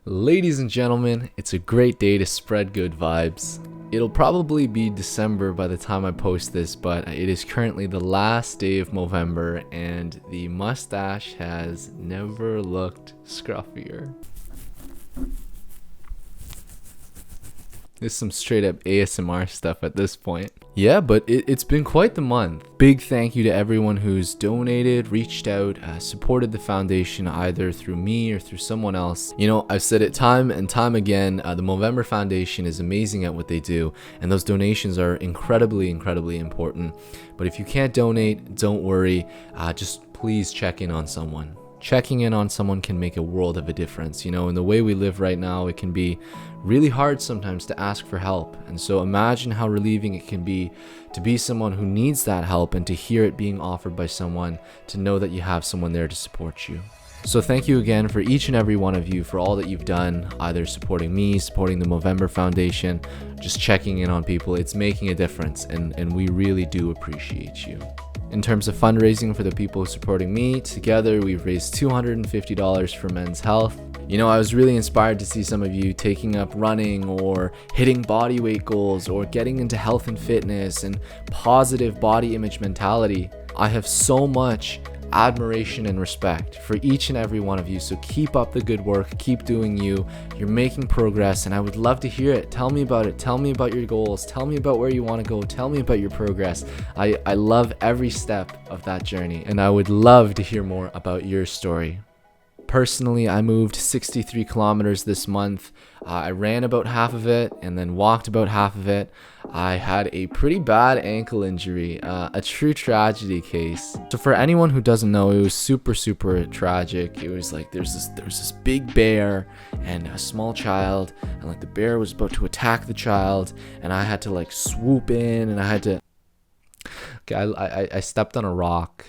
Ladies and gentlemen, it's a great day to spread good vibes. It'll probably be December by the time I post this, but it is currently the last day of Movember and the mustache has never looked scruffier. This is some straight up ASMR stuff at this point. Yeah, but it's been quite the month. Big thank you to everyone who's donated, reached out, supported the foundation either through me or through someone else. You know, I've said it time and time again, the Movember Foundation is amazing at what they do, and those donations are incredibly important. But if you can't donate, don't worry, just please check in on someone. Checking in on someone can make a world of a difference. You know, in the way we live right now, it can be really hard sometimes to ask for help. And so imagine how relieving it can be to be someone who needs that help and to hear it being offered by someone, to know that you have someone there to support you. So thank you again for each and every one of you for all that you've done, either supporting me, supporting the Movember Foundation, just checking in on people. It's making a difference, and we really do appreciate you. In terms of fundraising for the people supporting me, together we've raised $250 for men's health. You know, I was really inspired to see some of you taking up running or hitting body weight goals or getting into health and fitness and positive body image mentality. I have so much admiration and respect for each and every one of you, so keep up the good work, keep doing you. You're making progress, and I would love to hear it. Tell me about it. Tell me about your goals. Tell me about where you want to go. Tell me about your progress. I love every step of that journey, and I would love to hear more about your story. Personally, I moved 63 kilometers this month. I ran about half of it and then walked about half of it. I had a pretty bad ankle injury, a true tragedy case. So for anyone who doesn't know, it was super tragic. It was like there was this big bear and a small child, and like the bear was about to attack the child, and I had to like swoop in, and I had to. Okay, I stepped on a rock.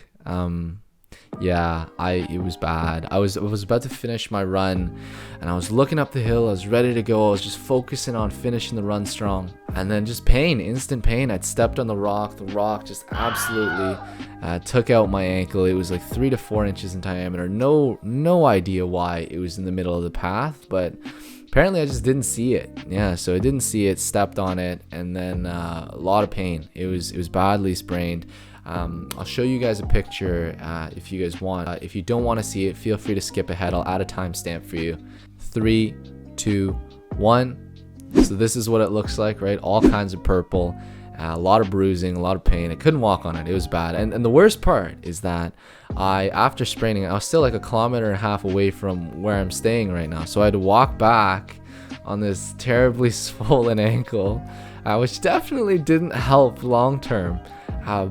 Yeah, it was bad. I was about to finish my run, and I was looking up the hill. I was ready to go. I was just focusing on finishing the run strong, and then just pain, instant pain. I'd stepped on the rock. The rock just absolutely took out my ankle. It was like 3 to 4 inches in diameter. No idea why it was in the middle of the path, but apparently I just didn't see it. Yeah, so I didn't see it, stepped on it, and then a lot of pain. It was badly sprained. I'll show you guys a picture if you guys want. If you don't want to see it, feel free to skip ahead. I'll add a timestamp for you. 3, 2, 1. So this is what it looks like, right? All kinds of purple, a lot of bruising, a lot of pain. I couldn't walk on it. It was bad. And the worst part is that after spraining, I was still like 1.5 kilometers away from where I'm staying right now. So I had to walk back on this terribly swollen ankle, which definitely didn't help long term.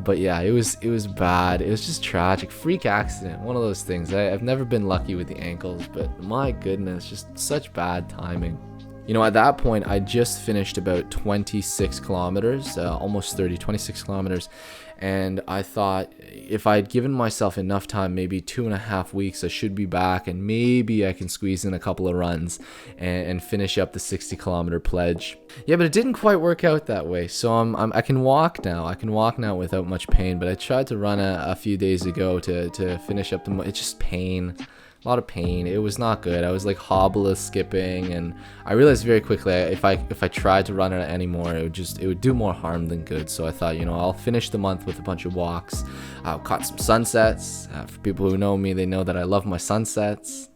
But yeah, it was bad. It was just tragic, freak accident, one of those things. I've never been lucky with the ankles, but my goodness, just such bad timing. You know, at that point, I just finished about 26 kilometers, almost 30, 26 kilometers. And I thought if I'd given myself enough time, maybe 2.5 weeks, I should be back, and maybe I can squeeze in a couple of runs and finish up the 60-kilometer pledge. Yeah, but it didn't quite work out that way. So I can walk now. I can walk now without much pain. But I tried to run a few days ago to finish up it's just pain. A lot of pain. It was not good. I was like hobble skipping, and I realized very quickly if I tried to run it anymore, it would do more harm than good. So I thought, you know, I'll finish the month with a bunch of walks. Caught some sunsets. For people who know me, they know that I love my sunsets.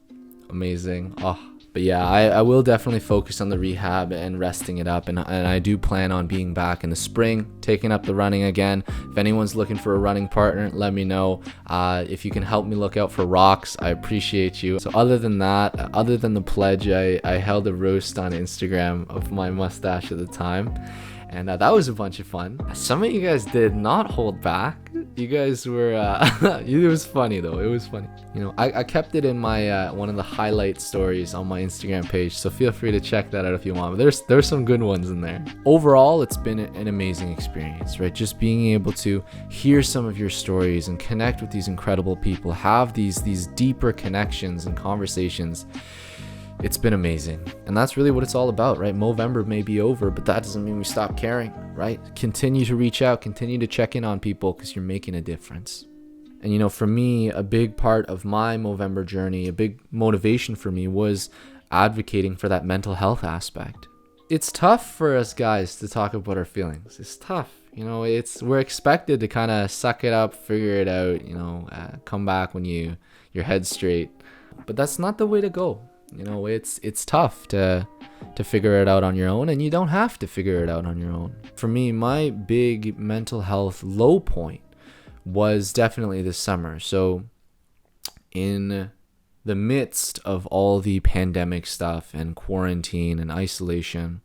Amazing. Oh. But yeah, I will definitely focus on the rehab and resting it up, and I do plan on being back in the spring, taking up the running again. If anyone's looking for a running partner, let me know. If you can help me look out for rocks, I appreciate you. So other than that, other than the pledge, I held a roast on Instagram of my mustache at the time. And that was a bunch of fun. Some of you guys did not hold back. You guys were, it was funny though. It was funny. You know, I kept it in my, one of the highlight stories on my Instagram page. So feel free to check that out if you want. But there's some good ones in there. Overall, it's been an amazing experience, right? Just being able to hear some of your stories and connect with these incredible people, have these deeper connections and conversations. It's been amazing. And that's really what it's all about, right? Movember may be over, but that doesn't mean we stop caring, right? Continue to reach out, continue to check in on people, because you're making a difference. And you know, for me, a big part of my Movember journey, a big motivation for me was advocating for that mental health aspect. It's tough for us guys to talk about our feelings. It's tough. We're expected to kind of suck it up, figure it out, come back when your head's straight. But that's not the way to go. It's tough to figure it out on your own, and you don't have to figure it out on your own. For me, my big mental health low point was definitely this summer. So in the midst of all the pandemic stuff and quarantine and isolation,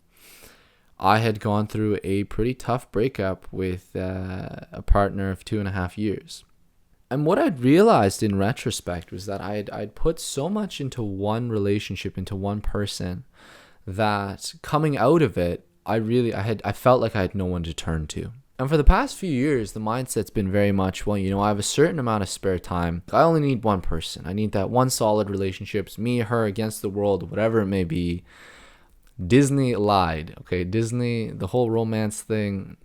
I had gone through a pretty tough breakup with a partner of 2.5 years. And what I'd realized in retrospect was that I'd put so much into one relationship, into one person, that coming out of it, I felt like I had no one to turn to. And for the past few years, the mindset's been very much, well, I have a certain amount of spare time. I only need one person. I need that one solid relationship. It's me, her, against the world, whatever it may be. Disney lied, okay? Disney, the whole romance thing,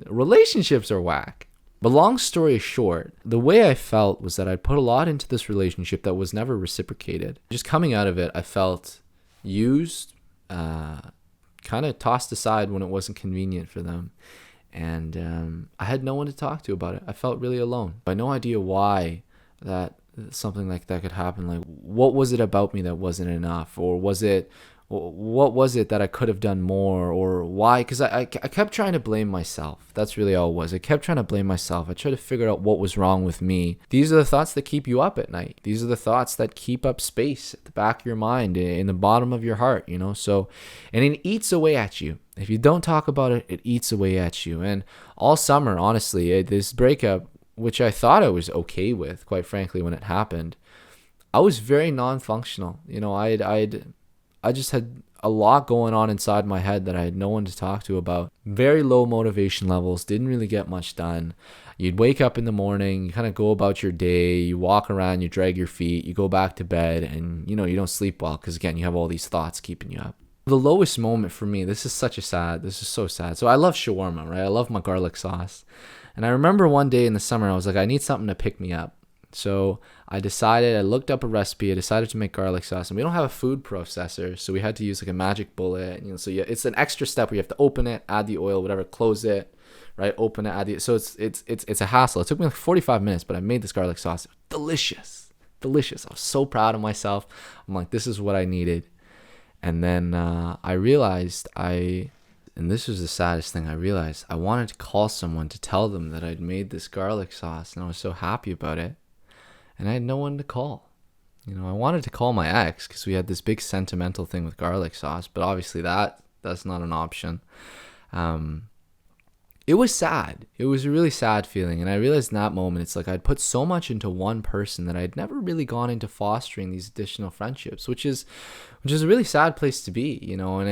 relationships are whack. But long story short, the way I felt was that I'd put a lot into this relationship that was never reciprocated. Just coming out of it, I felt used, kind of tossed aside when it wasn't convenient for them. And I had no one to talk to about it. I felt really alone. I had no idea why that something like that could happen. Like, what was it about me that wasn't enough? Or what was it that I could have done more, or why? Because I kept trying to blame myself. That's really all it was. I kept trying to blame myself. I tried to figure out what was wrong with me. These are the thoughts that keep you up at night. These are the thoughts that keep up space at the back of your mind, in the bottom of your heart, So, and it eats away at you. If you don't talk about it, it eats away at you. And all summer, honestly, this breakup, which I thought I was okay with, quite frankly, when it happened, I was very non-functional. I just had a lot going on inside my head that I had no one to talk to about. Very low motivation levels, didn't really get much done. You'd wake up in the morning, you kind of go about your day, you walk around, you drag your feet, you go back to bed, and you don't sleep well because, again, you have all these thoughts keeping you up. The lowest moment for me, this is so sad. So I love shawarma, right? I love my garlic sauce. And I remember one day in the summer, I was like, I need something to pick me up. So I looked up a recipe, I decided to make garlic sauce, and we don't have a food processor, so we had to use like a magic bullet, so it's an extra step where you have to open it, add the oil, whatever, close it, right, open it, add the, so it's a hassle. It took me like 45 minutes, but I made this garlic sauce. Delicious. I was so proud of myself. I'm like, this is what I needed. And then I realized and this was the saddest thing, I realized I wanted to call someone to tell them that I'd made this garlic sauce, and I was so happy about it. And I had no one to call. I wanted to call my ex because we had this big sentimental thing with garlic sauce, but obviously that's not an option. It was sad. It was a really sad feeling. And I realized in that moment, it's like I'd put so much into one person that I'd never really gone into fostering these additional friendships, which is a really sad place to be, and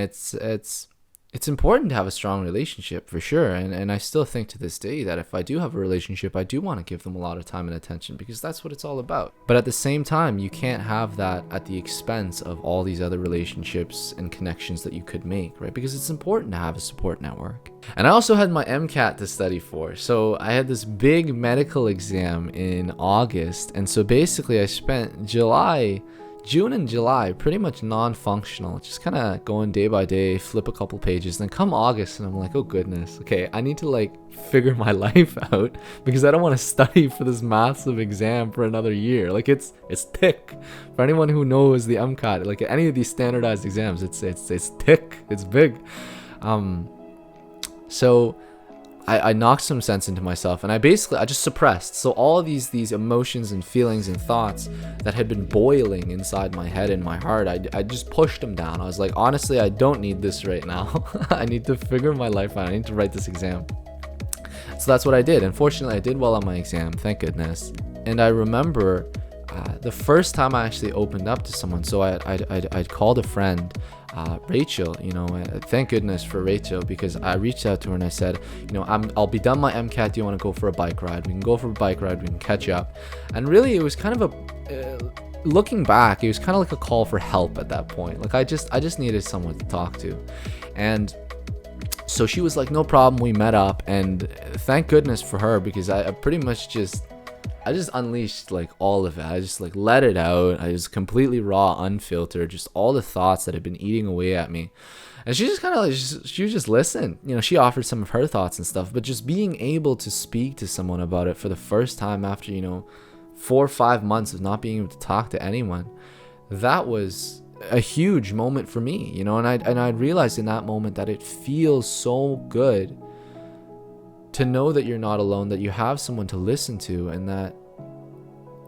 it's important to have a strong relationship for sure. And I still think to this day that if I do have a relationship, I do want to give them a lot of time and attention because that's what it's all about. But at the same time, you can't have that at the expense of all these other relationships and connections that you could make, right? Because it's important to have a support network. And I also had my MCAT to study for. So I had this big medical exam in August. And so basically I spent June and July pretty much non-functional, just kind of going day by day, flip a couple pages. Then come August and I'm like, oh goodness, okay, I need to figure my life out because I don't want to study for this massive exam for another year. It's thick. For anyone who knows the MCAT, any of these standardized exams, it's thick, it's big. So I knocked some sense into myself, and I just suppressed. So all of these emotions and feelings and thoughts that had been boiling inside my head and my heart, I just pushed them down. I was like, honestly, I don't need this right now. I need to figure my life out. I need to write this exam. So that's what I did. Unfortunately, I did well on my exam, thank goodness. And I remember the first time I actually opened up to someone. So I'd called a friend, Rachel, thank goodness for Rachel, because I reached out to her and I said, I'll be done my MCAT. Do you want to go for a bike ride? We can go for a bike ride. We can catch up. And really, it was kind of looking back, it was kind of like a call for help at that point. I just needed someone to talk to. And so she was like, no problem. We met up, and thank goodness for her, because I pretty much just I just unleashed like all of it. I just like let it out. I was completely raw, unfiltered, just all the thoughts that had been eating away at me. And she just kind of like, she would just listen. You know, she offered some of her thoughts and stuff, but just being able to speak to someone about it for the first time after, you know, 4 or 5 months of not being able to talk to anyone, that was a huge moment for me, you know. And I realized in that moment that it feels so good to know that you're not alone, that you have someone to listen to, and that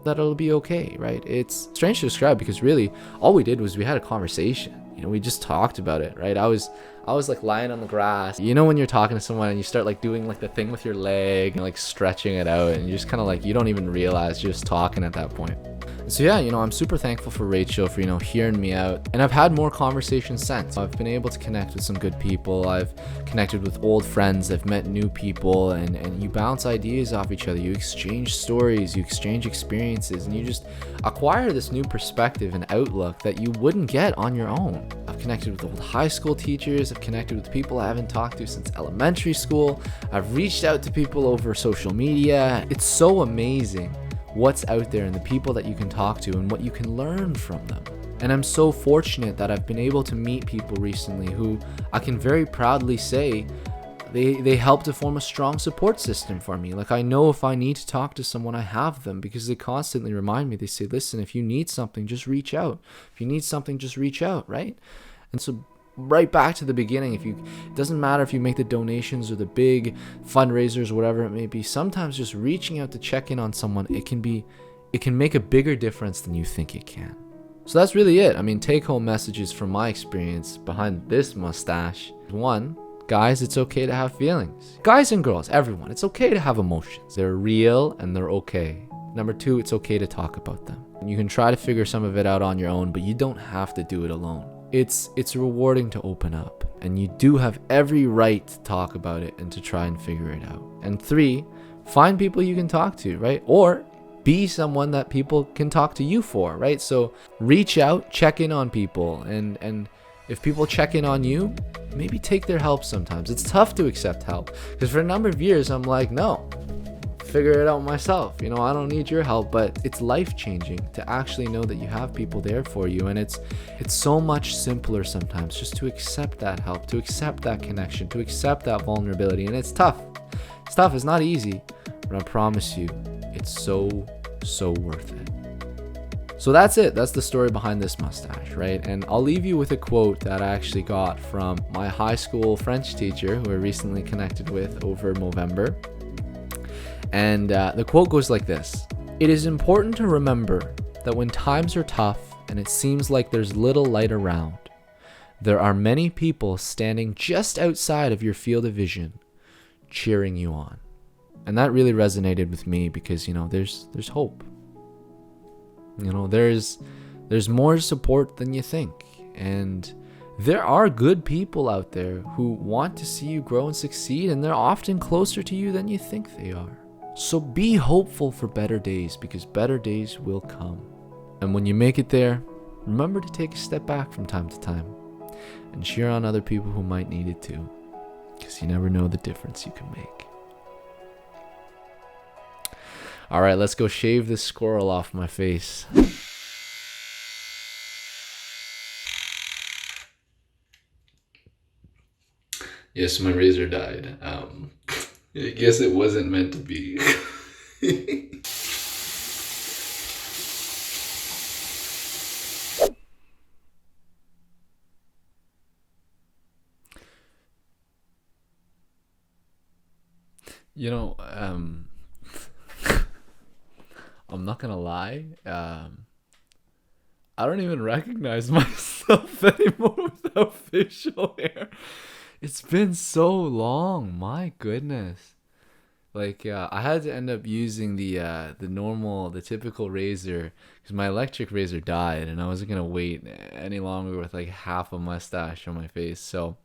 it'll be okay, right? It's strange to describe because really all we did was we had a conversation. You know, we just talked about it, right? I was like lying on the grass. You know when you're talking to someone and you start like doing like the thing with your leg and like stretching it out, and you just kind of like, you don't even realize you're just talking at that point. So yeah, you know, I'm super thankful for Rachel for, you know, hearing me out. And I've had more conversations since. I've been able to connect with some good people. I've connected with old friends. I've met new people, and you bounce ideas off each other. You exchange stories, you exchange experiences, and you just acquire this new perspective and outlook that you wouldn't get on your own. I've connected with old high school teachers. I've connected with people I haven't talked to since elementary school. I've reached out to people over social media. It's so amazing what's out there and the people that you can talk to and what you can learn from them. And I'm so fortunate that I've been able to meet people recently who I can very proudly say they help to form a strong support system for me. Like, I know if I need to talk to someone, I have them, because they constantly remind me. They say, listen, if you need something, just reach out. If you need something, just reach out, right? And so right back to the beginning, it doesn't matter if you make the donations or the big fundraisers, whatever it may be, sometimes just reaching out to check in on someone, it can make a bigger difference than you think it can. So that's really it. I mean, take home messages from my experience behind this mustache. 1, guys, it's okay to have feelings. Guys and girls, everyone, it's okay to have emotions. They're real and they're okay. Number 2, it's okay to talk about them. You can try to figure some of it out on your own, but you don't have to do it alone. It's rewarding to open up, and you do have every right to talk about it and to try and figure it out. And 3, find people you can talk to, right? Or be someone that people can talk to you for, right? So reach out, check in on people, and if people check in on you, maybe take their help sometimes. It's tough to accept help because for a number of years I'm like, no, figure it out myself. You know, I don't need your help. But it's life-changing to actually know that you have people there for you, and it's so much simpler sometimes just to accept that help, to accept that connection, to accept that vulnerability. And it's tough. It's not easy, but I promise you, it's so worth it. So that's it. That's the story behind this mustache, right? And I'll leave you with a quote that I actually got from my high school French teacher who I recently connected with over Movember. And the quote goes like this: "It is important to remember that when times are tough and it seems like there's little light around, there are many people standing just outside of your field of vision, cheering you on." And that really resonated with me because, you know, there's hope. You know, there's more support than you think. And there are good people out there who want to see you grow and succeed, and they're often closer to you than you think they are. So be hopeful for better days, because better days will come. And when you make it there, remember to take a step back from time to time and cheer on other people who might need it too, because you never know the difference you can make. All right, let's go shave this squirrel off my face. Yes, my razor died. I guess it wasn't meant to be. You know, I'm not gonna lie. I don't even recognize myself anymore without facial hair. It's been so long. My goodness. Like, I had to end up using the typical razor because my electric razor died, and I wasn't gonna wait any longer with like half a mustache on my face. So,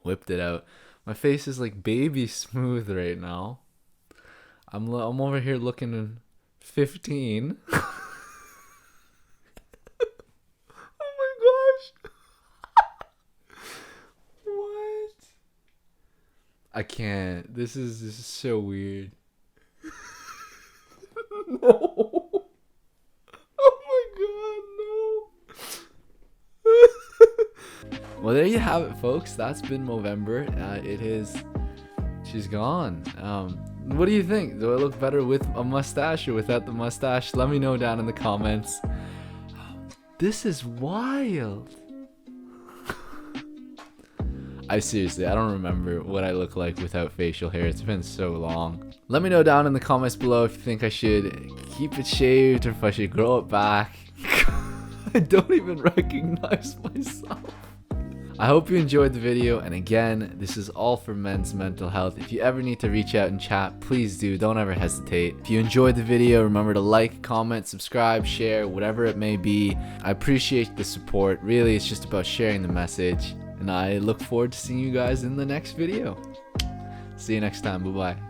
whipped it out. My face is like baby smooth right now. I'm over here looking 15. Oh my gosh. What? I can't. This is so weird. Well, there you have it, folks. That's been Movember. She's gone. What do you think? Do I look better with a mustache or without the mustache? Let me know down in the comments. This is wild. I don't remember what I look like without facial hair. It's been so long. Let me know down in the comments below if you think I should keep it shaved or if I should grow it back. I don't even recognize myself. I hope you enjoyed the video, and again, this is all for men's mental health. If you ever need to reach out and chat, please do. Don't ever hesitate. If you enjoyed the video, remember to like, comment, subscribe, share, whatever it may be. I appreciate the support. Really, it's just about sharing the message, and I look forward to seeing you guys in the next video. See you next time. Bye-bye.